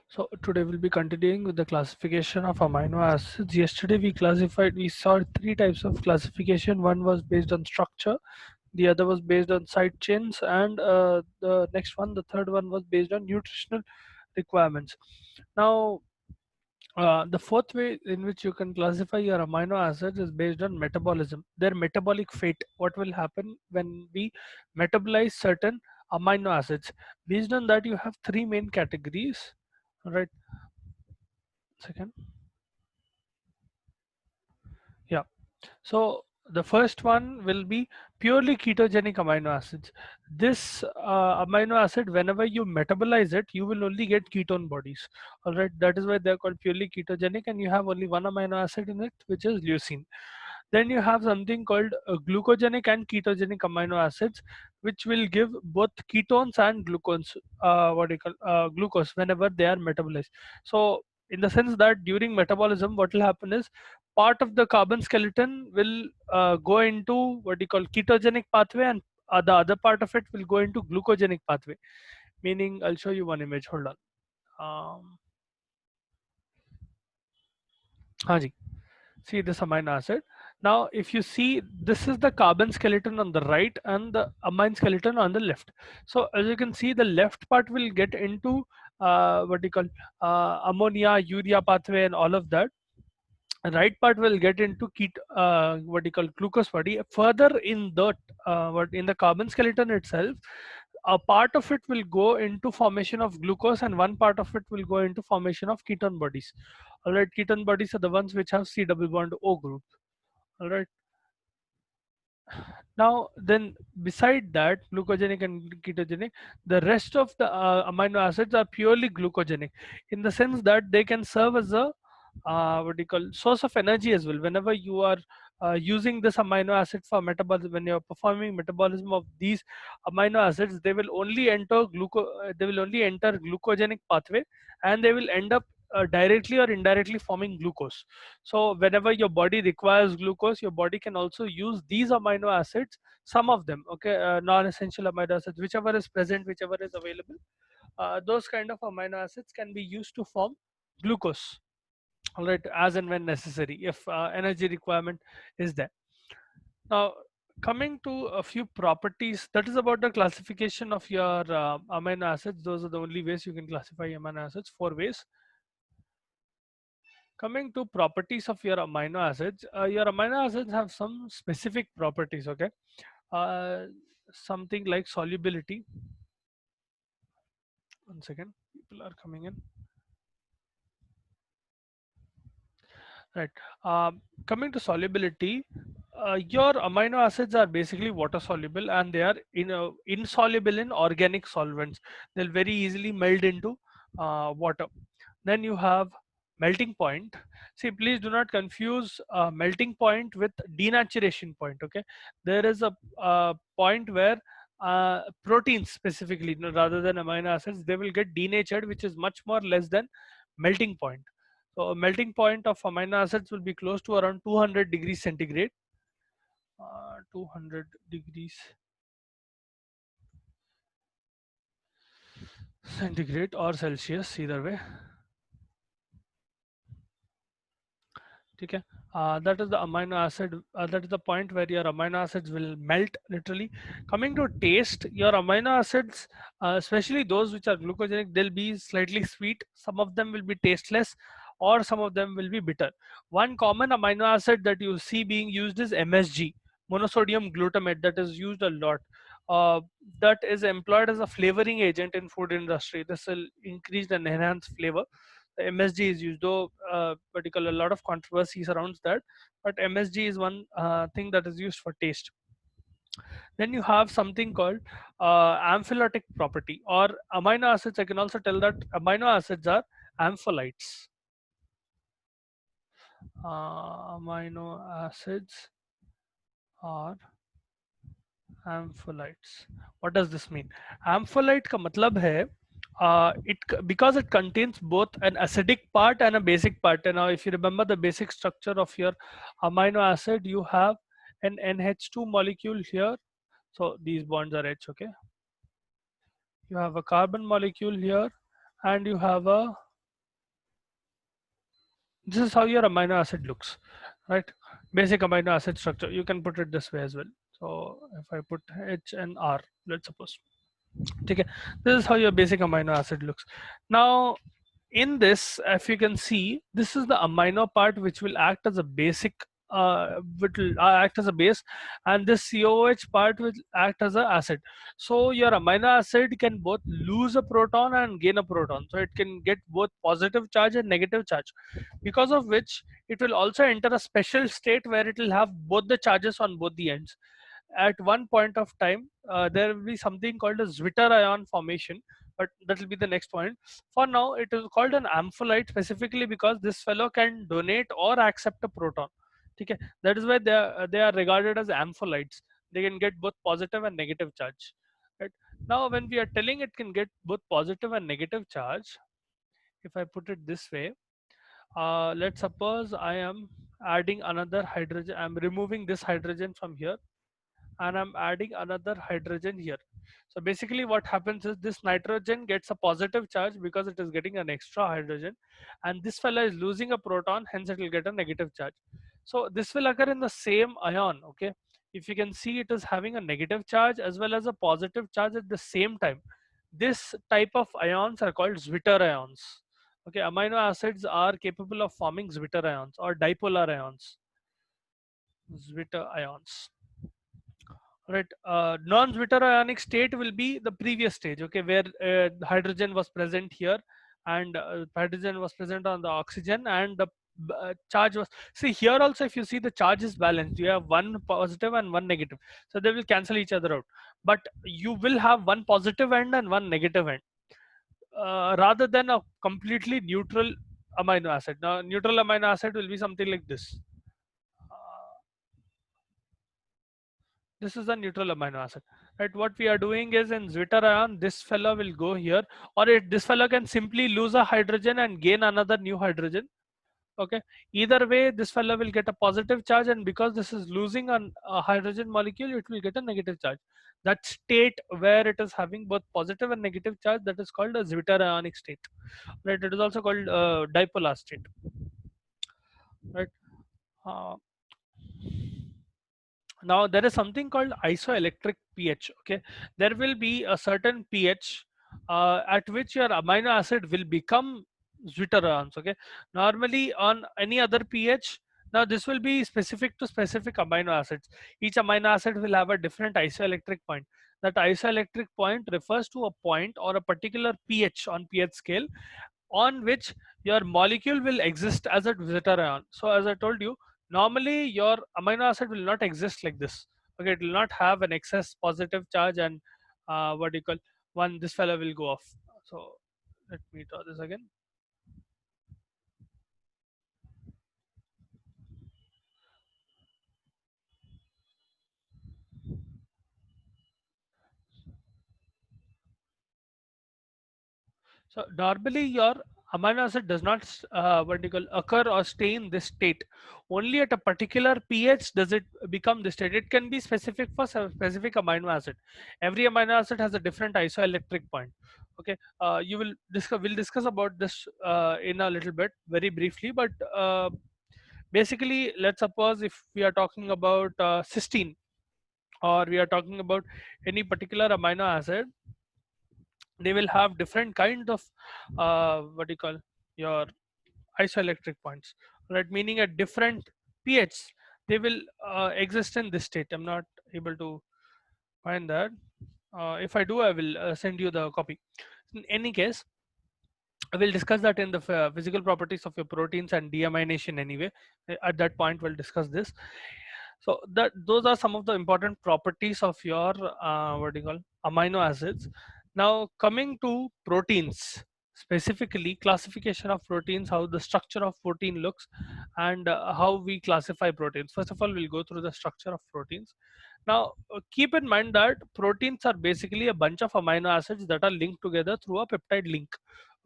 So today we'll be continuing with the classification of amino acids. Yesterday we saw three types of classification. One was based on structure, the other was based on side chains, and the third one was based on nutritional requirements. Now, the fourth way in which you can classify your amino acids is based on metabolism, their metabolic fate. What will happen when we metabolize certain amino acids? Based on that, you have three main categories. Right. Second. Yeah. So the first one will be purely ketogenic amino acids. This amino acid, whenever you metabolize it, you will only get ketone bodies. All right, that is why they're called purely ketogenic, and you have only one amino acid in it, which is leucine. Then you have something called glucogenic and ketogenic amino acids, which will give both ketones and glucose. What do you call glucose whenever they are metabolized. So in the sense that during metabolism, what will happen is part of the carbon skeleton will go into what you call ketogenic pathway, and the other part of it will go into glucogenic pathway. Meaning, I'll show you one image. Hold on. हाँ जी. See this amino acid. Now, if you see, this is the carbon skeleton on the right and the amine skeleton on the left. So as you can see, the left part will get into what do you call ammonia, urea pathway, and all of that. Right part will get into what do you call glucose body. Further in the what in the carbon skeleton itself, a part of it will go into formation of glucose, and one part of it will go into formation of ketone bodies. All right, ketone bodies are the ones which have C double bond O group. All right. Now, then beside that, glucogenic and ketogenic, the rest of the amino acids are purely glucogenic, in the sense that they can serve as a what do you call source of energy as well. Whenever you are using this amino acid for metabolism, when you are performing metabolism of these amino acids, they will only enter glucogenic pathway, and they will end up directly or indirectly forming glucose. So whenever your body requires glucose, your body can also use these amino acids, some of them, okay, non-essential amino acids, whichever is present, whichever is available. Those kind of amino acids can be used to form glucose, all right, as and when necessary, if energy requirement is there. Now, coming to a few properties, that is about the classification of your amino acids. Those are the only ways you can classify amino acids, four ways. Coming to properties of your amino acids have some specific properties, okay. uh, Something like solubility. One second, people are coming in. Right. Coming to solubility, your amino acids are basically water soluble, and they are insoluble in organic solvents. They'll very easily melt into water. Then you have melting point. See, please do not confuse melting point with denaturation point. Okay, there is a point where proteins specifically, rather than amino acids, they will get denatured, which is much more less than melting point. So a melting point of amino acids will be close to around 200 degrees centigrade. 200 degrees centigrade or Celsius, either way. Okay. That is the amino acid. That is the point where your amino acids will melt literally. Coming to taste, your amino acids, especially those which are glucogenic, they'll be slightly sweet. Some of them will be tasteless, or some of them will be bitter. One common amino acid that you see being used is MSG, monosodium glutamate, that is used a lot. Uh, that is employed as a flavoring agent in food industry. This will increase and enhance flavor. MSG is used, though particular a lot of controversy surrounds that, but MSG is one thing that is used for taste. Then you have something called amphipathic property, or amino acids. I can also tell that amino acids are ampholites. Amino acids are ampholites. What does this mean? Ampholite का मतलब है because it contains both an acidic part and a basic part. And now, if you remember the basic structure of your amino acid, you have an NH2 molecule here. So these bonds are H, okay. You have a carbon molecule here, and you have a This is how your amino acid looks, right? Basic amino acid structure. You can put it this way as well. So if I put H and R, let's suppose. Okay, this is how your basic amino acid looks. Now, in this, if you can see, this is the amino part which will act as a basic, which will act as a base, and this COH part will act as a acid. So your amino acid can both lose a proton and gain a proton. So it can get both positive charge and negative charge, because of which it will also enter a special state where it will have both the charges on both the ends. At one point of time, there will be something called a Zwitter ion formation, but that will be the next point. For now, it is called an ampholyte specifically because this fellow can donate or accept a proton. Okay, that is why they are regarded as ampholytes. They can get both positive and negative charge. Right now, when we are telling it can get both positive and negative charge, if I put it this way, let's suppose I am adding another hydrogen. I'm removing this hydrogen from here and I'm adding another hydrogen here. So basically what happens is this nitrogen gets a positive charge because it is getting an extra hydrogen, and this fella is losing a proton, hence it will get a negative charge. So this will occur in the same ion. Okay, if you can see, it is having a negative charge as well as a positive charge at the same time. This type of ions are called Zwitter ions. Okay, amino acids are capable of forming Zwitter ions or dipolar ions. Zwitter ions. Right, non-Zwitter ionic state will be the previous stage, okay, where hydrogen was present here, and hydrogen was present on the oxygen, and the charge was, see here also, if you see, the charge is balanced. You have one positive and one negative, so they will cancel each other out. But you will have one positive end and one negative end, rather than a completely neutral amino acid. Now, neutral amino acid will be something like this. This is a neutral amino acid, right? What we are doing is, in Zwitter ion, this fellow will go here, or this fellow can simply lose a hydrogen and gain another new hydrogen. Okay, either way, this fellow will get a positive charge, and because this is losing a hydrogen molecule, it will get a negative charge. That state where it is having both positive and negative charge, that is called a Zwitter ionic state, right? It is also called dipolar state, right? uh, Now there is something called isoelectric pH. Okay, there will be a certain pH at which your amino acid will become zwitterons. Okay, normally on any other pH, now this will be specific to specific amino acids. Each amino acid will have a different isoelectric point. That isoelectric point refers to a point or a particular pH on pH scale on which your molecule will exist as a Zwitter ion. So as I told you, normally your amino acid will not exist like this. Okay, it will not have an excess positive charge, and what do you call, one, this fellow will go off. So let me draw this again. So normally your amino acid does not what do you call, occur or stay in this state. Only at a particular pH does it become this state. It can be specific for specific amino acid. Every amino acid has a different isoelectric point. Okay, you will discuss. We'll discuss about this in a little bit, very briefly. But basically, let's suppose if we are talking about cysteine, or we are talking about any particular amino acid, they will have different kind of what do you call, your isoelectric points, right? Meaning at different pH they will exist in this state. I'm not able to find that. If I do, I will send you the copy. In any case, I will discuss that in the physical properties of your proteins and deamination anyway. At that point we'll discuss this. So that those are some of the important properties of your what do you call, amino acids. Now coming to proteins, specifically classification of proteins, how the structure of protein looks, and how we classify proteins. First of all, we'll go through the structure of proteins. Now keep in mind that proteins are basically a bunch of amino acids that are linked together through a peptide link.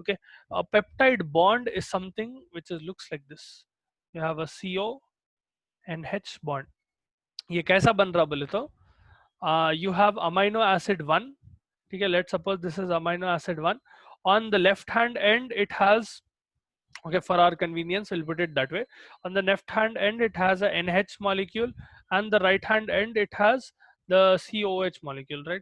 Okay, a peptide bond is something which is, looks like this. You have a CO and H bond. ये कैसा बन रहा बोले तो, you have amino acid 1. ठीक है, let's suppose this is amino acid 1. On the left hand end it has Okay, for our convenience, we'll put it that way. On the left hand end, it has a NH molecule, and the right hand end, it has the COH molecule, right?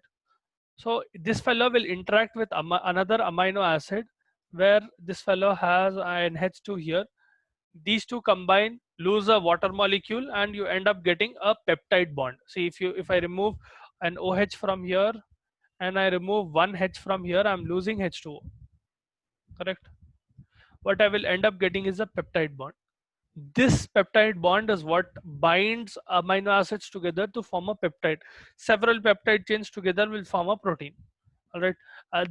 So this fellow will interact with another amino acid, where this fellow has an NH2 here. These two combine, lose a water molecule, and you end up getting a peptide bond. See, if I remove an OH from here and I remove one H from here, I'm losing H2O, correct? What I will end up getting is a peptide bond. This peptide bond is what binds amino acids together to form a peptide. Several peptide chains together will form a protein. All right.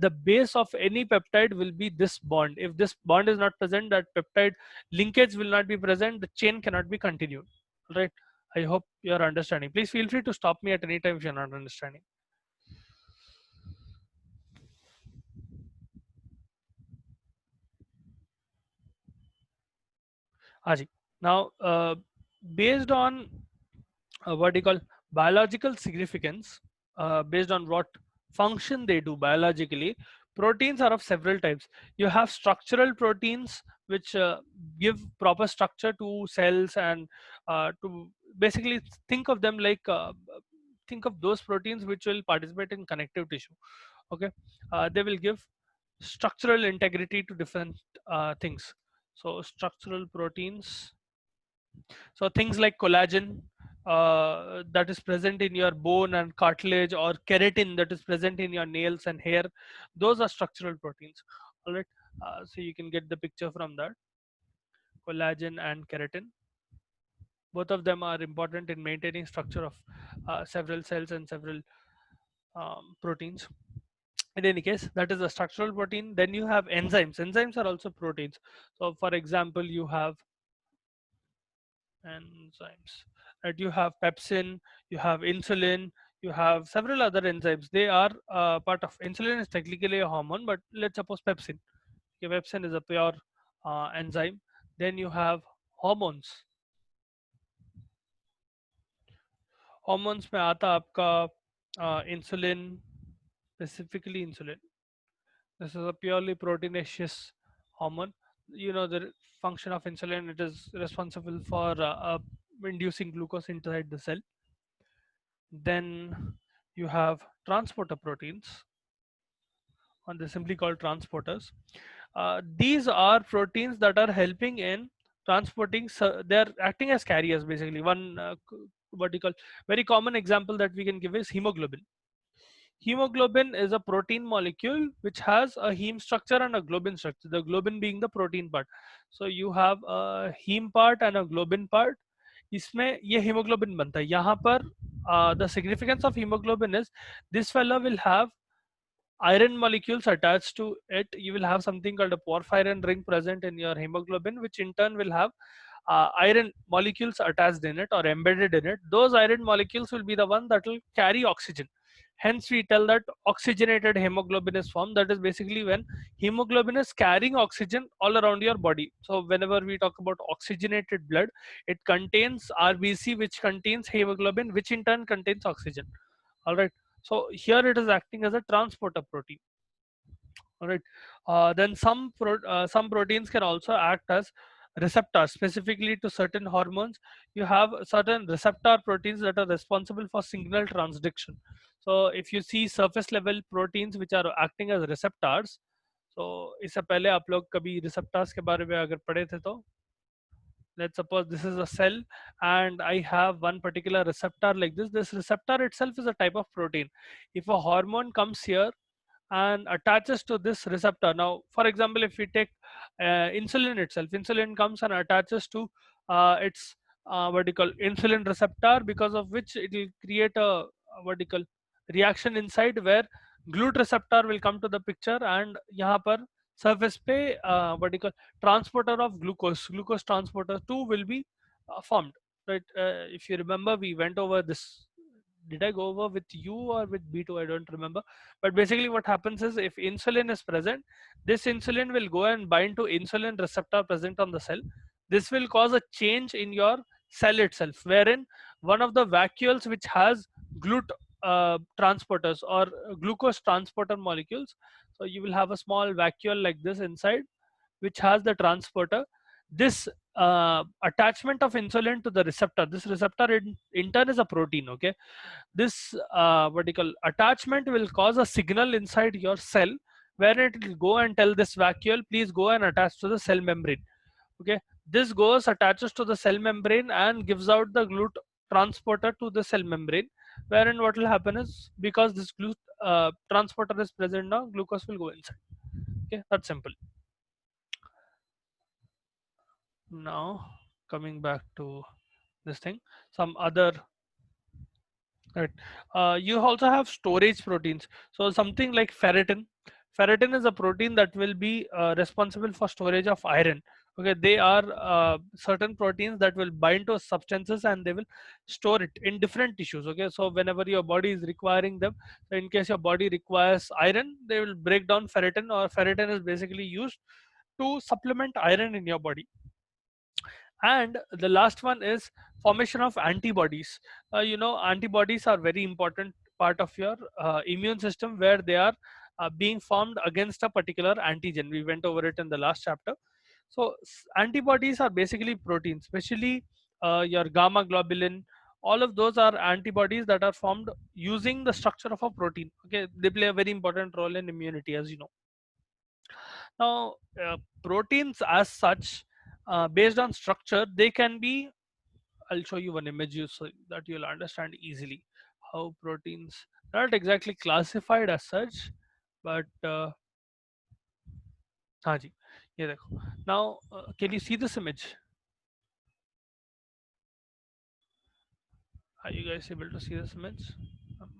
The base of any peptide will be this bond. If this bond is not present, that peptide linkage will not be present. The chain cannot be continued. All right. I hope you are understanding. Please feel free to stop me at any time if you're not understanding. Haji. Now, based on what do you call biological significance, based on what function they do biologically, proteins are of several types. You have structural proteins which give proper structure to cells, and to basically think of them like think of those proteins which will participate in connective tissue. Okay, they will give structural integrity to different things. So structural proteins, so things like collagen, that is present in your bone and cartilage, or keratin that is present in your nails and hair, those are structural proteins. All right. So you can get the picture from that. Collagen and keratin, both of them are important in maintaining structure of several cells and several proteins. In any case, that is a structural protein. Then you have enzymes. Enzymes are also proteins. So for example, you have enzymes, right? You have pepsin, you have insulin, you have several other enzymes. They are part of, insulin is technically a hormone, but let's suppose pepsin. Okay, pepsin is a pure enzyme. Then you have hormones. Hormones में आता आपका insulin, specifically insulin. This is a purely proteinaceous hormone. You know the function of insulin, it is responsible for inducing glucose inside the cell. Then you have transporter proteins, and they're simply called transporters. These are proteins that are helping in transporting, so they're acting as carriers basically. One what do you call, very common example that we can give is hemoglobin. Hemoglobin is a protein molecule which has a heme structure and a globin structure, the globin being the protein part. So you have a heme part and a globin part. इसमें ये hemoglobin बनता है. यहाँ पर the significance of hemoglobin is this fellow will have iron molecules attached to it. You will have something called a porphyrin ring present in your hemoglobin, which in turn will have iron molecules attached in it or embedded in it. Those iron molecules will be the one that will carry oxygen. Hence, we tell that oxygenated hemoglobin is formed. That is basically when hemoglobin is carrying oxygen all around your body. So, whenever we talk about oxygenated blood, it contains RBC, which contains hemoglobin, which in turn contains oxygen. All right. So here it is acting as a transporter protein. All right. Then some proteins can also act as receptors, specifically to certain hormones. You have certain receptor proteins that are responsible for signal transduction. So if you see surface level proteins which are acting as receptors, so इससे पहले आप लोग कभी receptors के बारे में अगर पढ़े थे तो, let's suppose this is a cell and I have one particular receptor like this receptor itself is a type of protein. If a hormone comes here and attaches to this receptor, now for example if we take insulin itself, insulin comes and attaches to its what do you call insulin receptor, because of which it will create a what do you call reaction inside, where glut receptor will come to the picture, and यहाँ पर surface पे what do you call transporter of glucose transporter 2 will be formed, right? If you remember, we went over this. Did I go over with you or with B2? I don't remember. But basically what happens is, if insulin is present, this insulin will go and bind to insulin receptor present on the cell. This will cause a change in your cell itself, wherein one of the vacuoles which has glut transporters or glucose transporter molecules. So you will have a small vacuole like this inside, which has the transporter. This attachment of insulin to the receptor, this receptor in turn is a protein. Okay, this vertical attachment will cause a signal inside your cell, where it will go and tell this vacuole, please go and attach to the cell membrane. Okay, this goes, attaches to the cell membrane and gives out the glut transporter to the cell membrane, wherein what will happen is, because this transporter is present now, glucose will go inside. Okay, that's simple. Now coming back to this thing, some other, right, you also have storage proteins. So something like ferritin. Ferritin is a protein that will be responsible for storage of iron. Okay, they are certain proteins that will bind to substances and they will store it in different tissues. Okay, so whenever your body is requiring them, so in case your body requires iron, they will break down ferritin, or ferritin is basically used to supplement iron in your body. And the last one is formation of antibodies. Antibodies are very important part of your immune system, where they are being formed against a particular antigen. We went over it in the last chapter. So antibodies are basically proteins, especially your gamma globulin. All of those are antibodies that are formed using the structure of a protein. Okay, they play a very important role in immunity, as you know. Now, proteins as such, based on structure, they can be. I'll show you one image so that you'll understand easily how proteins are not exactly classified as such, but हाँ जी, ये देखो. Now, can you see this image? Are you guys able to see this image?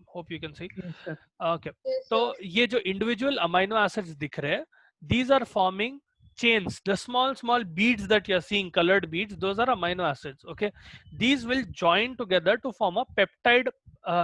Hope you can see. Yes, sir. Okay. तो ये जो individual amino acids दिख रहे हैं, these are forming chains. The small beads that you're seeing, colored beads, those are amino acids. Okay, these will join together to form a peptide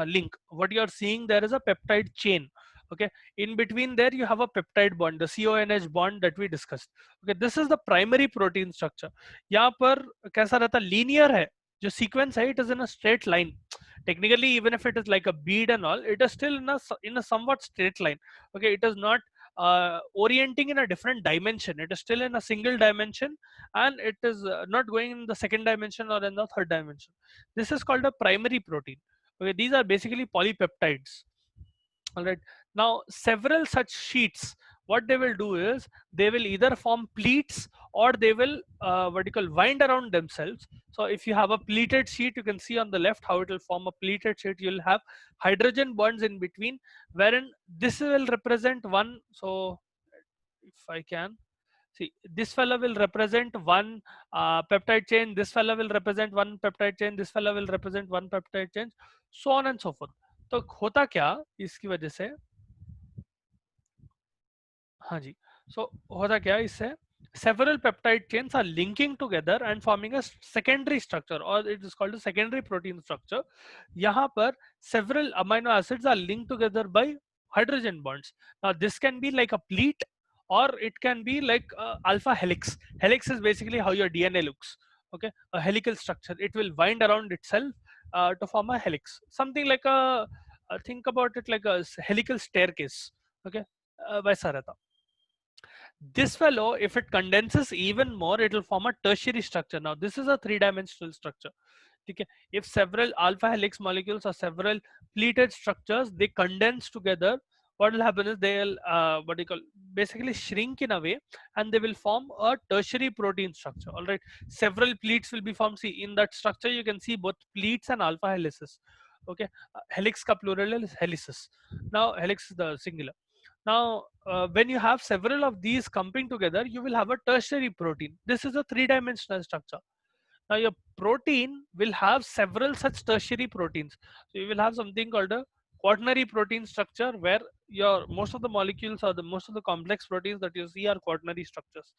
link. What you're seeing there is a peptide chain. Okay, in between there you have a peptide bond, the CONH bond that we discussed. Okay, this is the primary protein structure. यहाँ पर कैसा रहता है, linear है जो sequence है, it is in a straight line. Technically, even if it is like a bead and all, it is still in a somewhat straight line. Okay, it is not orienting in a different dimension. It is still in a single dimension, and it is not going in the second dimension or in the third dimension. This is called a primary protein. Okay, these are basically polypeptides. All right, now several such sheets, what they will do is they will either form pleats, or they will vertical wind around themselves. So if you have a pleated sheet, you can see on the left how it will form a pleated sheet. You'll have hydrogen bonds in between, wherein this will represent one. So if I can see, this fellow will represent one peptide chain, this fellow will represent one peptide chain, this fellow will represent one peptide chain, so on and so forth. तो होता क्या इसकी वजह से, हाँ जी, so होता क्या इससे, several peptide chains are linking together and forming a secondary structure, or it is called a secondary protein structure. यहाँ पर several amino acids are linked together by hydrogen bonds. Now this can be like a pleat, or it can be like alpha helix. Helix is basically how your DNA looks. Okay, a helical structure, it will wind around itself to form a helix, something like a think about it like a helical staircase. Okay, वैसा रहता. This fellow, if it condenses even more, it will form a tertiary structure. Now, this is a three-dimensional structure. Okay. If several alpha helix molecules or several pleated structures, they condense together, what will happen is they'll what do you call, basically shrink in a way, and they will form a tertiary protein structure. All right, several pleats will be formed. See, in that structure you can see both pleats and alpha helices. Okay, helix ka plural is helices. Now helix is the singular. Now, when you have several of these clumping together, you will have a tertiary protein. This is a three-dimensional structure. Now, your protein will have several such tertiary proteins. So, you will have something called a quaternary protein structure, where your most of the molecules or the most of the complex proteins that you see are quaternary structures.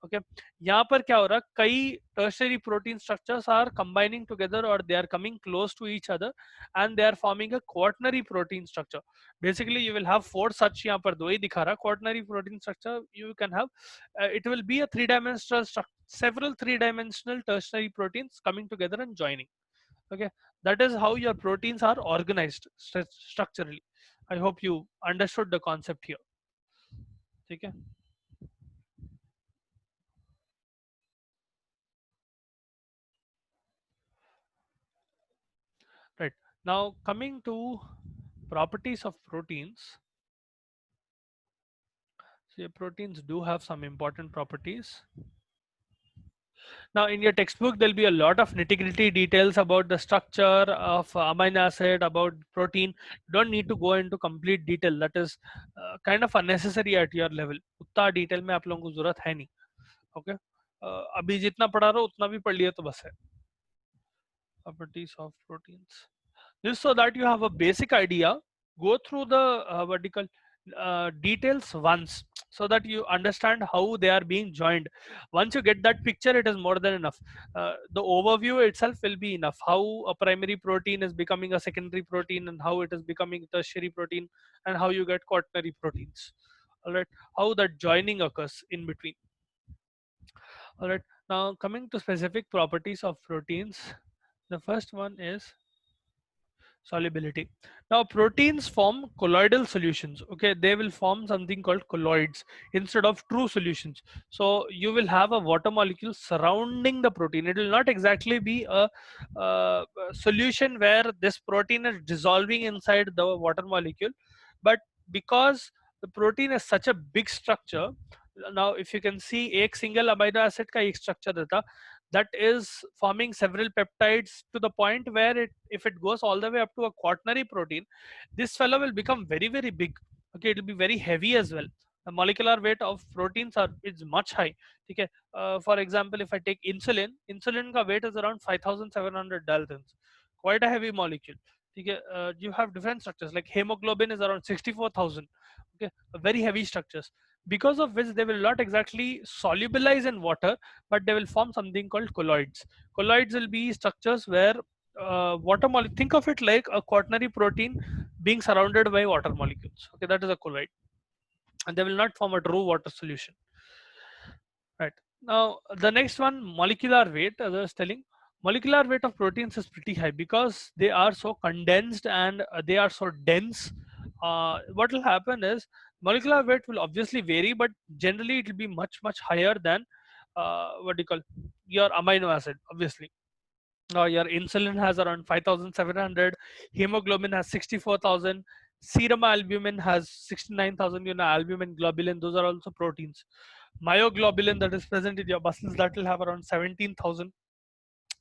Okay, यहाँ पर क्या हो रहा है, कई tertiary protein structures are combining together, or they are coming close to each other, and they are forming a quaternary protein structure. Basically you will have four such, यहाँ पर दो ही दिखा रहा, quaternary protein structure you can have. It will be a three-dimensional structure, several three-dimensional tertiary proteins coming together and joining. Okay, that is how your proteins are organized structurally. I hope you understood the concept here. ठीक है. Now coming to properties of proteins. So your proteins do have some important properties. Now, in your textbook, there'll be a lot of nitty-gritty details about the structure of amino acid, about protein. You don't need to go into complete detail. That is kind of unnecessary at your level. उतना detail में आप लोगों को जरूरत है नहीं. Okay. अभी जितना पढ़ा रहा हो उतना भी पढ़ लिया तो बस है. Properties of proteins. Just so that you have a basic idea, go through the vertical details once, so that you understand how they are being joined. Once you get that picture, it is more than enough. The overview itself will be enough, how a primary protein is becoming a secondary protein, and how it is becoming tertiary protein, and how you get quaternary proteins. All right, how that joining occurs in between. All right, now coming to specific properties of proteins, the first one is solubility. Now proteins form colloidal solutions. Okay, they will form something called colloids instead of true solutions. So you will have a water molecule surrounding the protein. It will not exactly be a solution where this protein is dissolving inside the water molecule, but because the protein is such a big structure. Now if you can see, एक single amino acid का एक structure रहता, that is forming several peptides to the point where it, if it goes all the way up to a quaternary protein, this fellow will become very very big. Okay, it will be very heavy as well. The molecular weight of proteins are is much high. Okay, for example, if I take insulin ka weight is around 5700 daltons, quite a heavy molecule. Okay, you have different structures like hemoglobin is around 64,000. Okay, very heavy structures, because of which they will not exactly solubilize in water, but they will form something called colloids. Colloids will be structures where water molecule, think of it like a quaternary protein being surrounded by water molecules. Okay, that is a colloid, and they will not form a true water solution. Right. Now the next one, molecular weight. As I was telling, molecular weight of proteins is pretty high because they are so condensed and they are so dense. What will happen is molecular weight will obviously vary, but generally it will be much higher than what do you call your amino acid. Obviously, your insulin has around 5,700, hemoglobin has 64,000, serum albumin has 69,000. You know, albumin, globulin, those are also proteins. Myoglobulin that is present in your muscles, that will have around 17,000,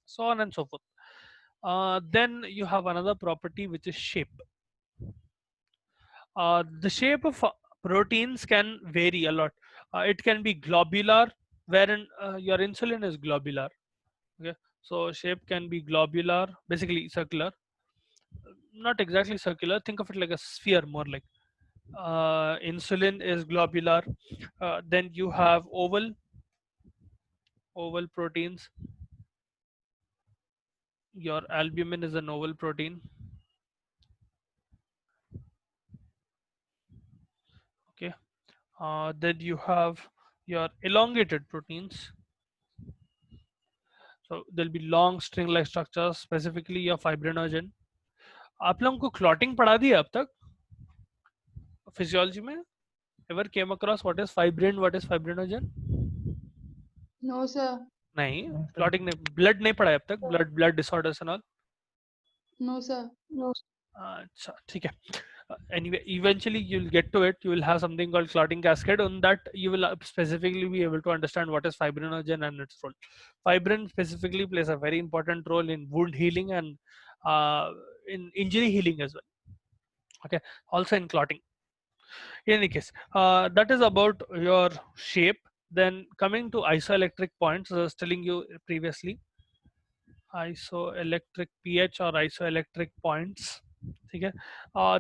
so on and so forth. Then you have another property which is shape. The shape of proteins can vary a lot. It can be globular, wherein your insulin is globular. Okay, so shape can be globular, basically circular. Not exactly circular. Think of it like a sphere, more like. Insulin is globular. Then you have oval proteins. Your albumin is an oval protein. Okay. Then you have your elongated proteins. So there'll be long string-like structures, specifically your fibrinogen. आप लोगों को clotting पढ़ा दिया अब तक physiology में? Ever came across what is fibrin, what is fibrinogen? No, sir. नहीं, clotting नहीं, blood नहीं पढ़ा है अब तक, blood disorders and all. No, sir. No. अच्छा, ठीक है. Anyway, eventually you'll get to it. You will have something called clotting cascade. On that, you will specifically be able to understand what is fibrinogen and its role. Fibrin specifically plays a very important role in wound healing and in injury healing as well. Okay, also in clotting. In any case, that is about your shape. Then coming to isoelectric points, as I was telling you previously, isoelectric pH or isoelectric points. Okay,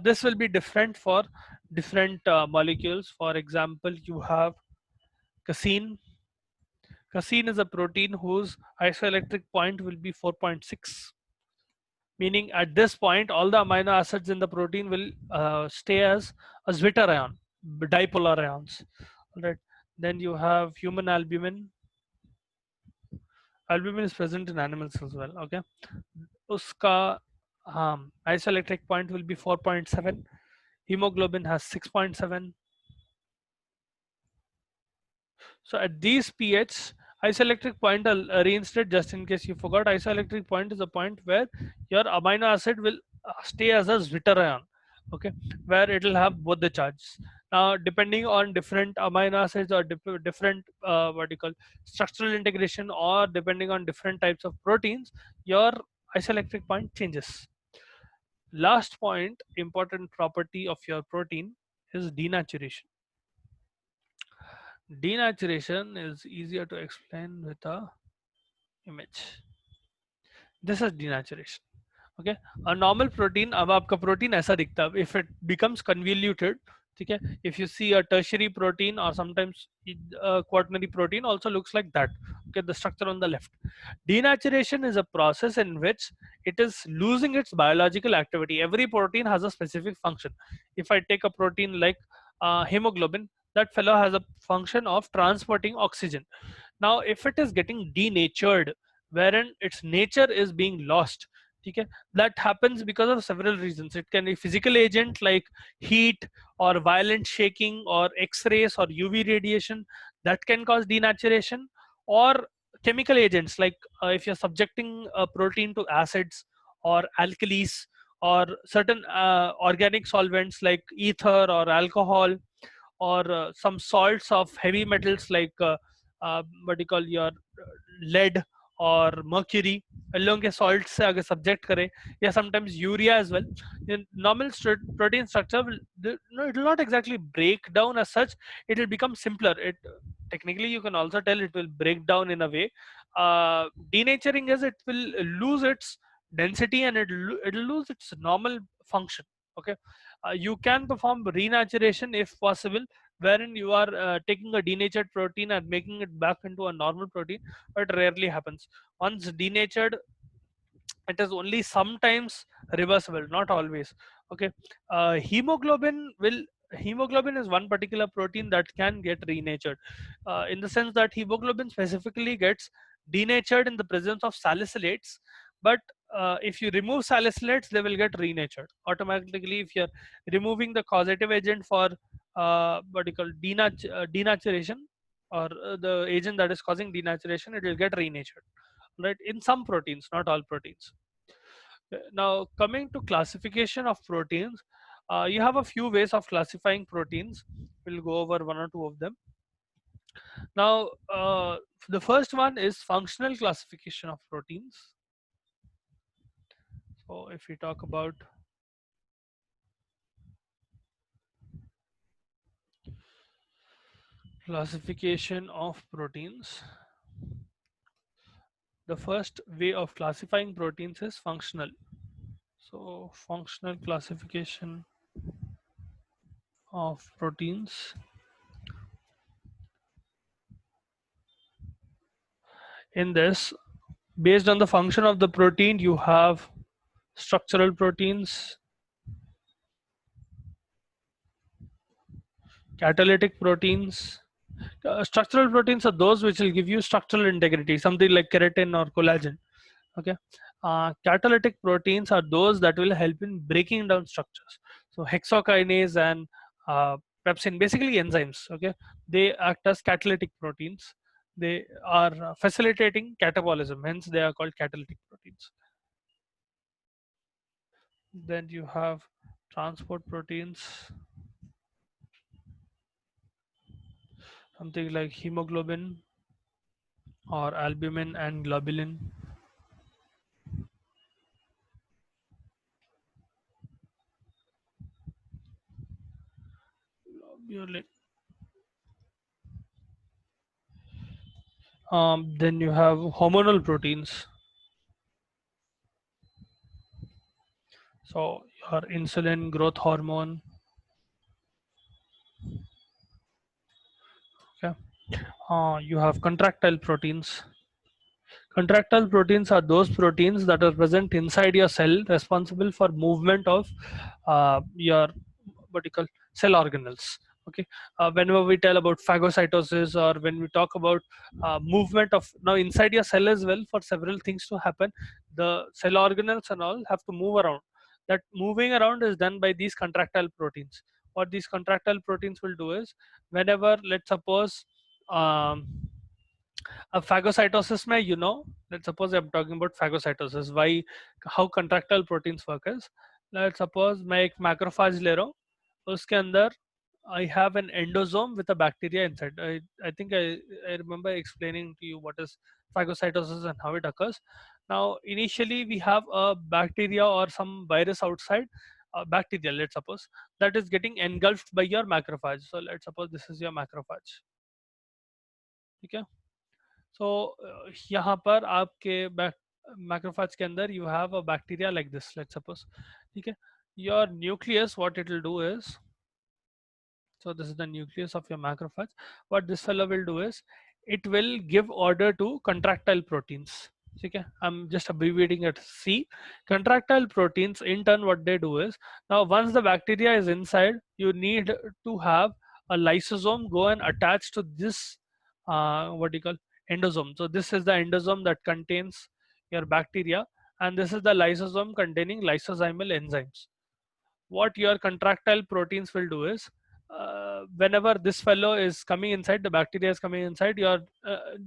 this will be different for different molecules. For example, you have casein. Casein is a protein whose isoelectric point will be 4.6, meaning at this point all the amino acids in the protein will stay as a Zwitter ion, dipolar ions. All right. Then you have human albumin. Albumin is present in animals as well. Okay, uska isoelectric point will be 4.7. Hemoglobin has 6.7. So at these pH, isoelectric point, I'll reinstate just in case you forgot. Isoelectric point is a point where your amino acid will stay as a zwitterion, okay, where it will have both the charges. Now depending on different amino acids or different what you call structural integration, or depending on different types of proteins, your isoelectric point changes. Last point, important property of your protein is denaturation. Denaturation is easier to explain with a image. This is denaturation. Okay, a normal protein, अब आपका protein ऐसा दिखता है if it becomes convoluted, ठीक है, if you see a tertiary protein or sometimes a quaternary protein also looks like that, okay, the structure on the left. Denaturation is a process in which it is losing its biological activity. Every protein has a specific function. If I take a protein like hemoglobin, that fellow has a function of transporting oxygen. Now if it is getting denatured, wherein its nature is being lost, okay, that happens because of several reasons. It can be physical agent like heat or violent shaking or x-rays or UV radiation that can cause denaturation, or chemical agents like if you're subjecting a protein to acids or alkalis or certain organic solvents like ether or alcohol, or some salts of heavy metals like what you call your lead or mercury, इन लोगों के salt से अगर subject करें, या sometimes urea as well, the normal protein structure will, no, it will not exactly break down as such. It will become simpler. It technically you can also tell it will break down in a way. Denaturing is it will lose its density and it will lose its normal function. Okay, you can perform renaturation if possible, wherein you are taking a denatured protein and making it back into a normal protein, but rarely happens. Once denatured, it is only sometimes reversible, not always. Okay, hemoglobin is one particular protein that can get renatured, in the sense that hemoglobin specifically gets denatured in the presence of salicylates, but if you remove salicylates they will get renatured automatically. If you're removing the causative agent for what you call denaturation, or the agent that is causing denaturation, it will get renatured, right, in some proteins, not all proteins. Now coming to classification of proteins, you have a few ways of classifying proteins. We'll go over one or two of them. Now the first one is functional classification of proteins. So if we talk about classification of proteins, the first way of classifying proteins is functional. So functional classification of proteins. In this, based on the function of the protein, you have structural proteins, catalytic proteins. Structural proteins are those which will give you structural integrity, something like keratin or collagen. Okay, catalytic proteins are those that will help in breaking down structures. So hexokinase and pepsin, basically enzymes. Okay, they act as catalytic proteins. They are facilitating catabolism, hence they are called catalytic proteins. Then you have transport proteins, something like hemoglobin or albumin and globulin. Globulin. Then you have hormonal proteins. So your insulin, growth hormone. Okay. You have contractile proteins. Contractile proteins are those proteins that are present inside your cell, responsible for movement of your what you call cell organelles. Okay, whenever we tell about phagocytosis, or when we talk about movement of now inside your cell as well, for several things to happen, the cell organelles and all have to move around. That moving around is done by these contractile proteins. What these contractile proteins will do is, whenever, let's suppose, um, a phagocytosis let's suppose I'm talking about phagocytosis, why, how contractile proteins work is, let's suppose मैं एक macrophage ले रहा हूँ, उसके अंदर I have an endosome with a bacteria inside. I think I remember explaining to you what is phagocytosis and how it occurs. Now, initially we have a bacteria or some virus outside, bacteria, let's suppose, that is getting engulfed by your macrophage. So let's suppose this is your macrophage. Okay. So यहाँ पर आपके macrophage के अंदर you have a bacteria like this, let's suppose. Okay. Your nucleus, what it will do is, so this is the nucleus of your macrophage. What this fellow will do is it will give order to contractile proteins. Okay, I'm just abbreviating it. C. Contractile proteins in turn what they do is, now once the bacteria is inside, you need to have a lysosome go and attach to this what do you call endosome. So this is the endosome that contains your bacteria, and this is the lysosome containing lysozymal enzymes. What your contractile proteins will do is, whenever this fellow is coming inside, the bacteria is coming inside, your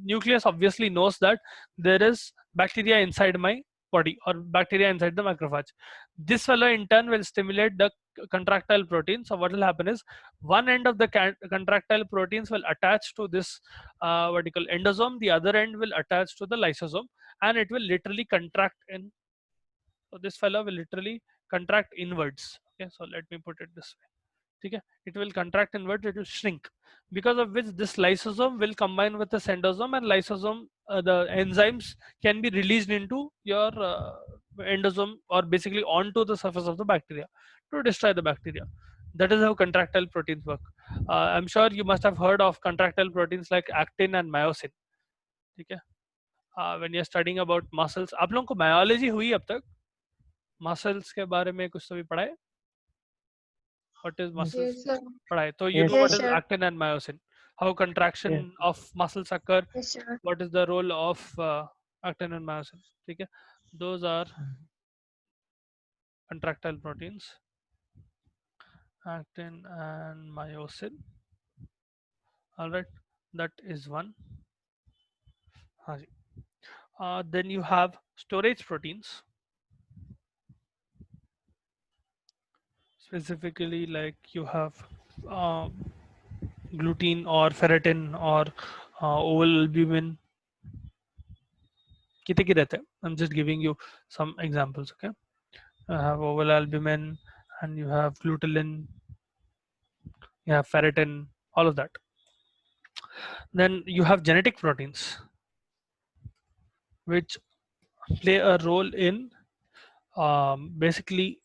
nucleus obviously knows that there is bacteria inside my body or bacteria inside the macrophage. This fellow in turn will stimulate the contractile protein. So what will happen is, one end of the contractile proteins will attach to this what you call endosome, the other end will attach to the lysosome, and it will literally contract in. So this fellow will literally contract inwards. Okay, so let me put it this way. Okay, it will contract inwards, it will shrink, because of which this lysosome will combine with the endosome, and lysosome, the enzymes can be released into your endosome, or basically onto the surface of the bacteria to destroy the bacteria. That is how contractile proteins work. I'm sure you must have heard of contractile proteins like actin and myosin. Okay, when you're studying about muscles, आप लोगों को biology हुई अब तक? Muscles के बारे में कुछ तो भी पढ़ा है? What is muscles? Yes, sir. पढ़ा है. So you know Yes, what sir. is actin and myosin, how contraction Yes. of muscles occur, Yes, sir. what is the role of actin and myosin. ठीक है, those are contractile proteins, actin and myosin. All right, that is one. हाँ जी. Then you have storage proteins, specifically like you have uh, gluten or ferritin or oval albumin. कितने की रहते हैं? I'm just giving you some examples. Okay, you have oval albumin, and you have glutenin, you have ferritin, all of that. Then you have genetic proteins, which play a role in basically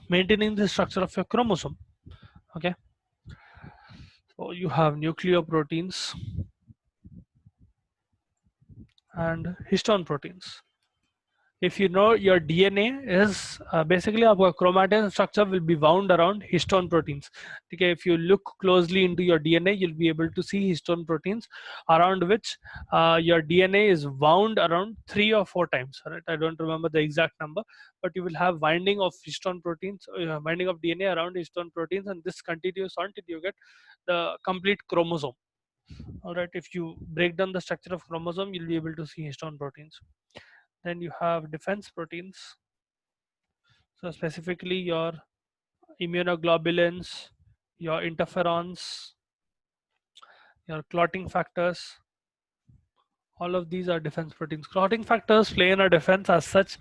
maintaining the structure of your chromosome. Okay, so you have nucleoproteins and histone proteins. If you know your DNA is basically our chromatin structure will be wound around histone proteins. Okay, if you look closely into your DNA, you'll be able to see histone proteins around which your DNA is wound around 3 or 4 times. Right? I don't remember the exact number, but you will have winding of histone proteins, winding of DNA around histone proteins, and this continues on till you get the complete chromosome. All right, if you break down the structure of chromosome, you'll be able to see histone proteins. Then you have defense proteins, so specifically your immunoglobulins, your interferons, your clotting factors. All of these are defense proteins. Clotting factors play in a defense as such.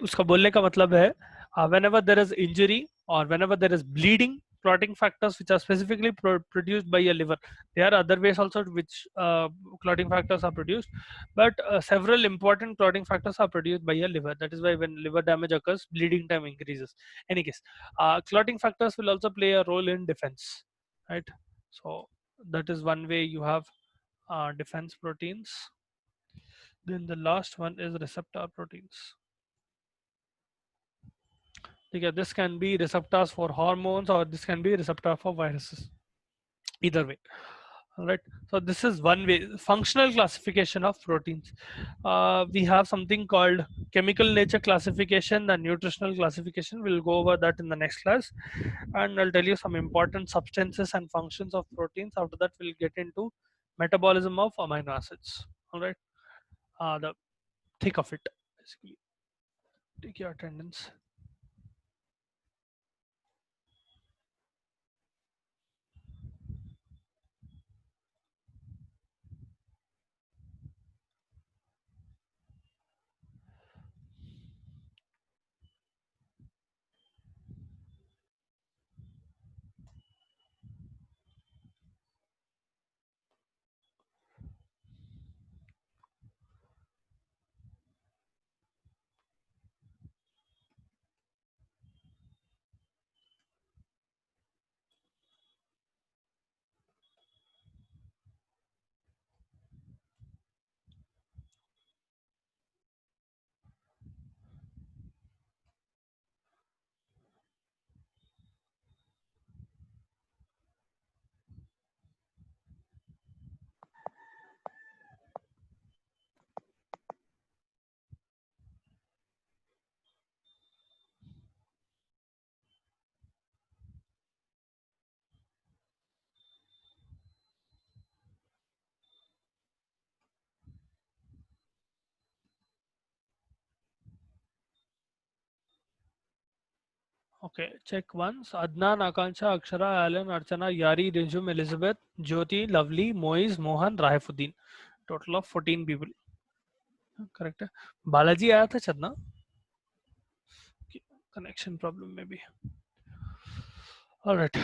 उसका बोलने का मतलब है whenever there is injury or whenever there is bleeding, clotting factors which are specifically produced by your liver. There are other ways also which clotting factors are produced, but several important clotting factors are produced by your liver. That is why when liver damage occurs, bleeding time increases. Any case, clotting factors will also play a role in defense, right? So that is one way you have defense proteins. Then the last one is receptor proteins. Okay, this can be receptors for hormones or this can be receptor for viruses. Either way. All right. So this is one way, functional classification of proteins. We have something called chemical nature classification and nutritional classification. We'll go over that in the next class, and I'll tell you some important substances and functions of proteins. After that, we'll get into metabolism of amino acids. All right. The thick of it, basically. Take your attendance. Okay, check once. Adnan, Akansha, Akshara, Alan, Archana, Yari, Rijum, Elizabeth, Jyoti, Lovely, Moiz, Mohan, Raifuddin. Total of 14 people. Correct है. बालाजी आया था Chandana. Connection problem maybe. All right.